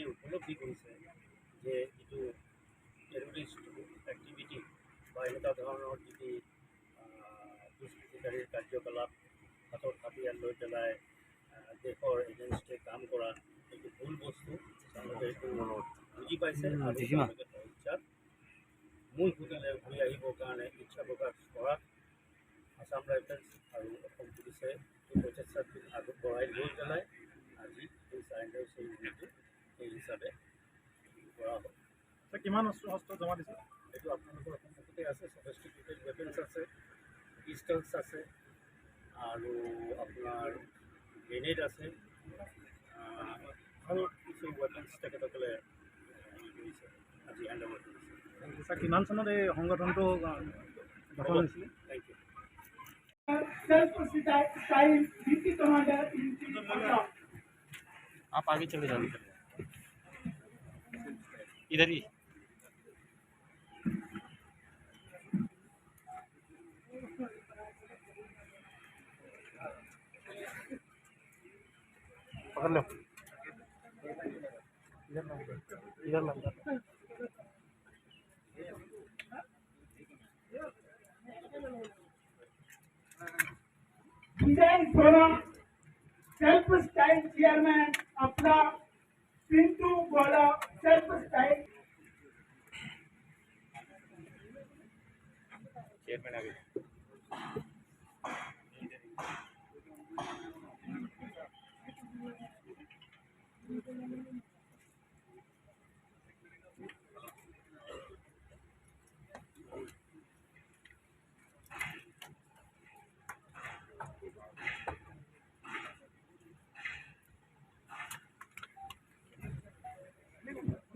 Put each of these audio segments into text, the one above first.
উপলব্ধি কৰিছে যে যিটো টেৰৰিষ্ট এক্টিভিটি বা এনেকুৱা ধৰণৰ যিটো দুষ্কৃতিকাৰীৰ কাৰ্যকলাপ হাতত হাতিয়াৰ লৈ পেলাই দেশৰ এগেইনষ্টে কাম কৰা এইটো ভুল বস্তু তেওঁলোকে এইটো বুজি পাইছে আৰু তেওঁলোকে ইচ্ছাত মূল সুতিলৈ ঘূৰি আহিবৰ কাৰণে ইচ্ছা প্ৰকাশ কৰাত আসাম ৰাইফেলছ আৰু অসম পুলিচে এই প্ৰচেষ্টাটো আগবঢ়াই লৈ পেলাই আজি এই চাৰেণ্ডাৰ চেৰিমনিটো এই হিচাপে কৰা হ'ল। কিমান অস্ত্ৰ জমা দিছে? এইটো আপোনালোকৰ সন্মুখতে আছে। সফিষ্টিকেটেড ৱেপনছ আছে, পিষ্টলছ আছে আৰু আপোনাৰ গ্ৰেনেড আছে আৰু কিছু ৱেপনছ তেখেতসকলে কৰিছে আজি হেণ্ড অভাৰ কৰিছে। কিমান চনত এই সংগঠনটো গঠন হৈছিলে? Thank you. आप आगे चले जाइए, इधर ही। पकड़ लो, इधर लो, इधर लो। Indian Forum self-styled chairman अपना पिंटू बोला self-styled चेयरमैन आ गए।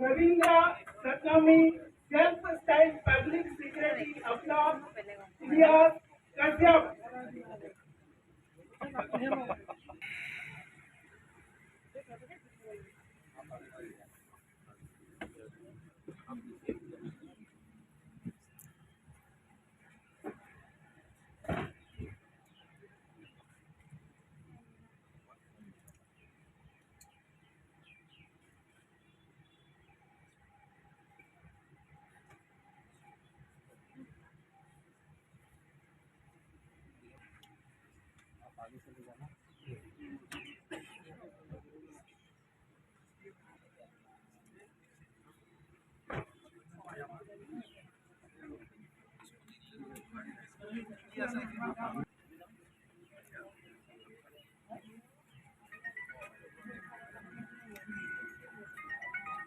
Ravindra Satnami self-styled public secretary अपना इलियास कश्यप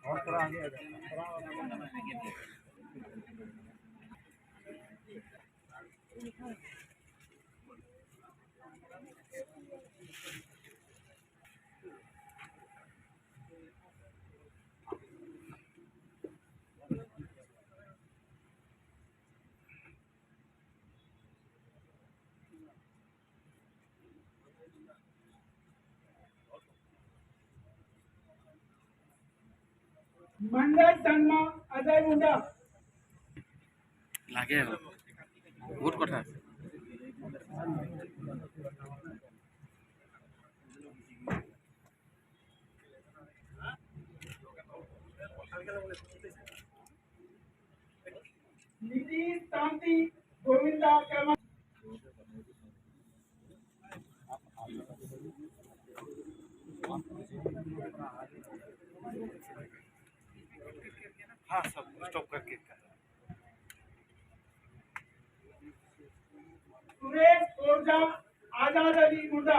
और थोड़ा आगे आ जाओ। मंडल तन्मा अजय मुंडा लागे बहुत कथा আছে। नीतीश शांति गोविंदा कर्मा हाँ सब स्टॉप करके सुरेश ओझा आजाद अली मुंडा